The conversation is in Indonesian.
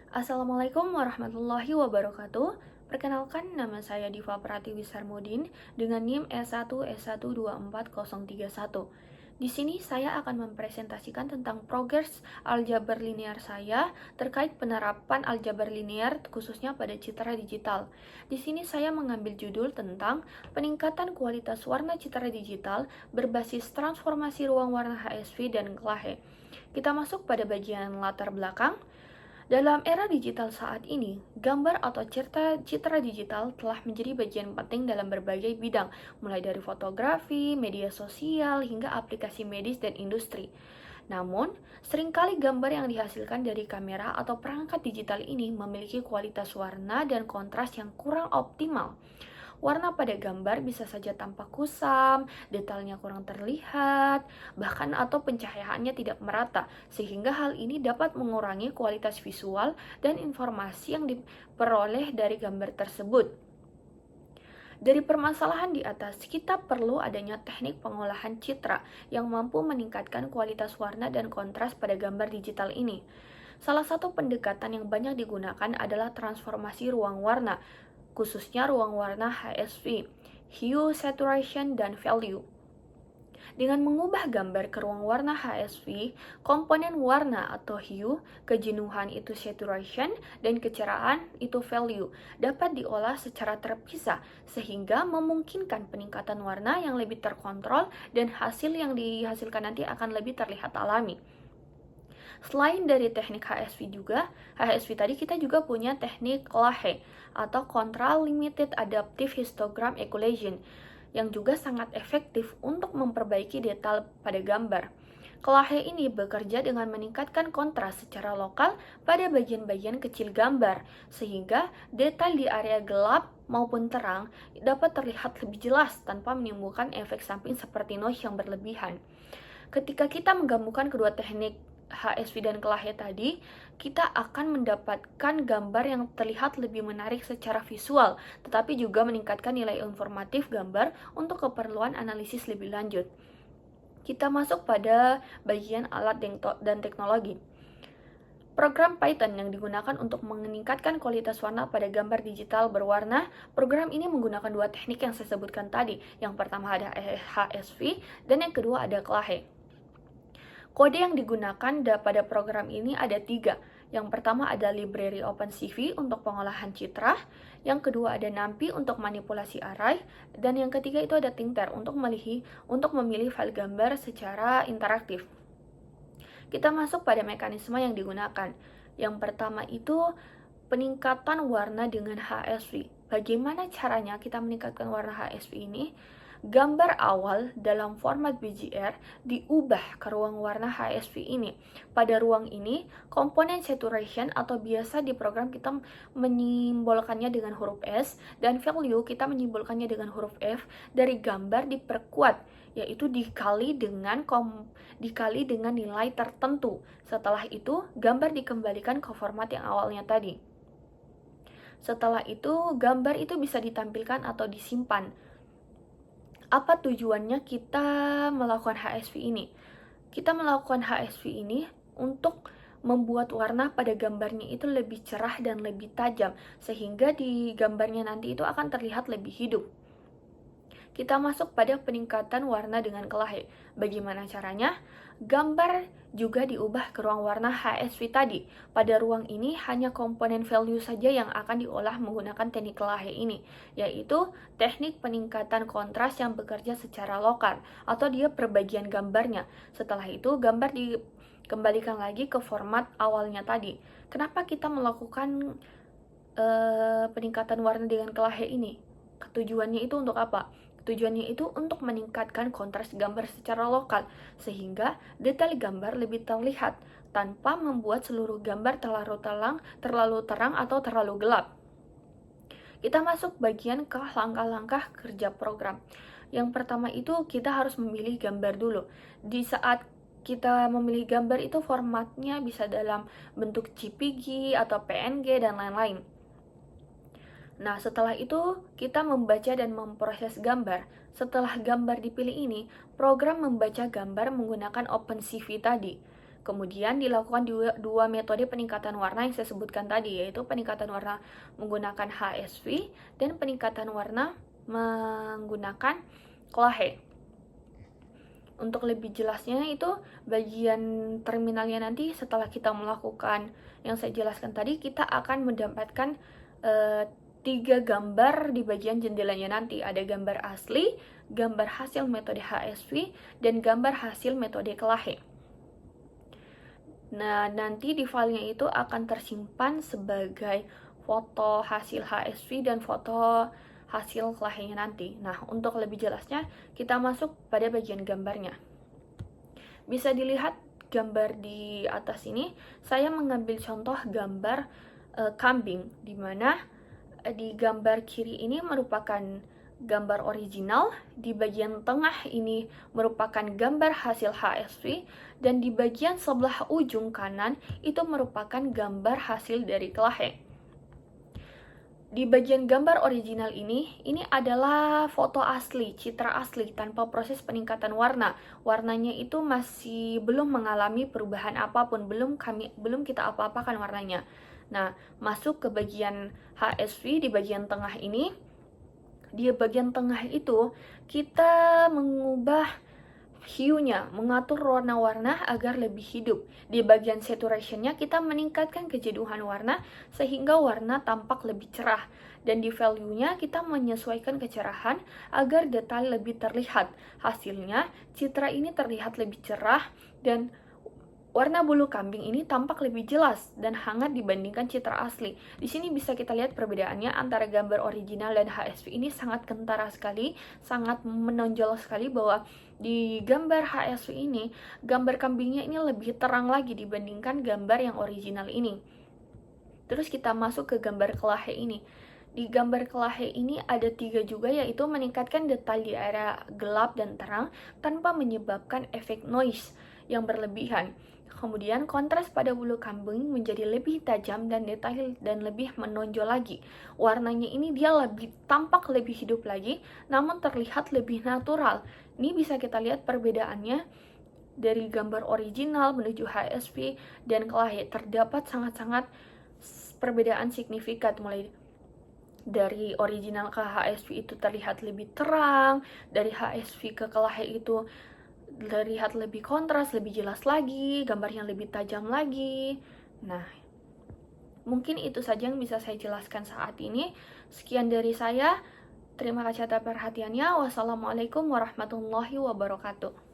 Assalamualaikum warahmatullahi wabarakatuh. Perkenalkan, nama saya Diva Pratiwi Sarmudin dengan NIM S1S1243031. Di sini saya akan mempresentasikan tentang progres aljabar linear saya terkait penerapan aljabar linear khususnya pada citra digital. Di sini saya mengambil judul tentang peningkatan kualitas warna citra digital berbasis transformasi ruang warna HSV dan Glahe. Kita masuk pada bagian latar belakang. Dalam era digital saat ini, gambar atau citra digital telah menjadi bagian penting dalam berbagai bidang, mulai dari fotografi, media sosial, hingga aplikasi medis dan industri. Namun, seringkali gambar yang dihasilkan dari kamera atau perangkat digital ini memiliki kualitas warna dan kontras yang kurang optimal. Warna pada gambar bisa saja tampak kusam, detailnya kurang terlihat, bahkan atau pencahayaannya tidak merata, sehingga hal ini dapat mengurangi kualitas visual dan informasi yang diperoleh dari gambar tersebut. Dari permasalahan di atas, kita perlu adanya teknik pengolahan citra yang mampu meningkatkan kualitas warna dan kontras pada gambar digital ini. Salah satu pendekatan yang banyak digunakan adalah transformasi ruang warna, khususnya ruang warna HSV, Hue, Saturation, dan Value. Dengan mengubah gambar ke ruang warna HSV, komponen warna atau hue, kejenuhan itu saturation, dan kecerahan itu value dapat diolah secara terpisah sehingga memungkinkan peningkatan warna yang lebih terkontrol dan hasil yang dihasilkan nanti akan lebih terlihat alami. Selain dari teknik HSV tadi kita juga punya teknik Glahe atau Control Limited Adaptive Histogram Equalization yang juga sangat efektif untuk memperbaiki detail pada gambar. Glahe ini bekerja dengan meningkatkan kontras secara lokal pada bagian-bagian kecil gambar, sehingga detail di area gelap maupun terang dapat terlihat lebih jelas tanpa menimbulkan efek samping seperti noise yang berlebihan. Ketika kita menggabungkan kedua teknik HSV dan Glahe tadi, kita akan mendapatkan gambar yang terlihat lebih menarik secara visual, tetapi juga meningkatkan nilai informatif gambar untuk keperluan analisis lebih lanjut. Kita masuk pada bagian alat dan teknologi. Program Python yang digunakan untuk meningkatkan kualitas warna pada gambar digital berwarna, program ini menggunakan dua teknik yang saya sebutkan tadi. Yang pertama ada HSV dan yang kedua ada Glahe. Kode yang digunakan pada program ini ada 3. Yang pertama ada library OpenCV untuk pengolahan citra, yang kedua ada NumPy untuk manipulasi array, dan yang ketiga itu ada Tinker untuk memilih file gambar secara interaktif. Kita masuk pada mekanisme yang digunakan. Yang pertama itu peningkatan warna dengan HSV. Bagaimana caranya kita meningkatkan warna HSV ini? Gambar awal dalam format BGR diubah ke ruang warna HSV ini. Pada ruang ini, komponen saturation atau biasa di program kita menyimbolkannya dengan huruf S dan value kita menyimbolkannya dengan huruf F dari gambar diperkuat, yaitu dikali dengan nilai tertentu. Setelah itu, gambar dikembalikan ke format yang awalnya tadi. Setelah itu, gambar itu bisa ditampilkan atau disimpan. Apa tujuannya kita melakukan HSV ini? Kita melakukan HSV ini untuk membuat warna pada gambarnya itu lebih cerah dan lebih tajam, sehingga di gambarnya nanti itu akan terlihat lebih hidup. Kita masuk pada peningkatan warna dengan Glahe. Bagaimana caranya? Gambar juga diubah ke ruang warna HSV tadi. Pada ruang ini hanya komponen value saja yang akan diolah menggunakan teknik Glahe ini, yaitu teknik peningkatan kontras yang bekerja secara lokal atau dia per bagian gambarnya. Setelah itu gambar dikembalikan lagi ke format awalnya tadi. Kenapa kita melakukan peningkatan warna dengan Glahe ini? Tujuannya itu untuk apa? Tujuannya itu untuk meningkatkan kontras gambar secara lokal, sehingga detail gambar lebih terlihat, tanpa membuat seluruh gambar terlalu terang atau terlalu gelap. Kita masuk bagian ke langkah-langkah kerja program. Yang pertama itu kita harus memilih gambar dulu. Di saat kita memilih gambar itu formatnya bisa dalam bentuk JPG atau PNG dan lain-lain. Nah, setelah itu kita membaca dan memproses gambar. Setelah gambar dipilih ini, program membaca gambar menggunakan OpenCV tadi. Kemudian dilakukan dua metode peningkatan warna yang saya sebutkan tadi, yaitu peningkatan warna menggunakan HSV dan peningkatan warna menggunakan Clahe. Untuk lebih jelasnya itu bagian terminalnya nanti setelah kita melakukan yang saya jelaskan tadi, kita akan mendapatkan 3 gambar di bagian jendelanya nanti. Ada gambar asli, gambar hasil metode HSV, dan gambar hasil metode Clahe. Nah, nanti di filenya itu akan tersimpan sebagai foto hasil HSV dan foto hasil Clahe-nya nanti. Nah, untuk lebih jelasnya, kita masuk pada bagian gambarnya. Bisa dilihat gambar di atas ini, saya mengambil contoh gambar kambing, di mana di gambar kiri ini merupakan gambar original, di bagian tengah ini merupakan gambar hasil HSV, dan di bagian sebelah ujung kanan itu merupakan gambar hasil dari Clahe. Di bagian gambar original ini adalah foto asli, citra asli tanpa proses peningkatan warna. Warnanya itu masih belum mengalami perubahan apapun, belum kita apa-apakan warnanya. Nah, masuk ke bagian HSV di bagian tengah ini. Di bagian tengah itu kita mengubah hue-nya, mengatur warna-warna agar lebih hidup. Di bagian saturation-nya kita meningkatkan kejenuhan warna sehingga warna tampak lebih cerah. Dan di value-nya kita menyesuaikan kecerahan agar detail lebih terlihat. Hasilnya, citra ini terlihat lebih cerah dan warna bulu kambing ini tampak lebih jelas dan hangat dibandingkan citra asli. Di sini bisa kita lihat perbedaannya antara gambar original dan HSV ini sangat kentara sekali, sangat menonjol sekali bahwa di gambar HSV ini, gambar kambingnya ini lebih terang lagi dibandingkan gambar yang original ini. Terus kita masuk ke gambar Clahe ini. Di gambar Clahe ini ada 3 juga, yaitu meningkatkan detail di area gelap dan terang tanpa menyebabkan efek noise yang berlebihan. Kemudian kontras pada bulu kambing menjadi lebih tajam dan detail dan lebih menonjol lagi. Warnanya ini dia tampak lebih hidup lagi, namun terlihat lebih natural. Ini bisa kita lihat perbedaannya dari gambar original menuju HSV dan Clahe. Terdapat sangat-sangat perbedaan signifikan, mulai dari original ke HSV itu terlihat lebih terang, dari HSV ke Clahe itu terlihat lebih kontras, lebih jelas lagi, gambarnya lebih tajam lagi. Nah, mungkin itu saja yang bisa saya jelaskan saat ini. Sekian dari saya. Terima kasih atas perhatiannya. Wassalamualaikum warahmatullahi wabarakatuh.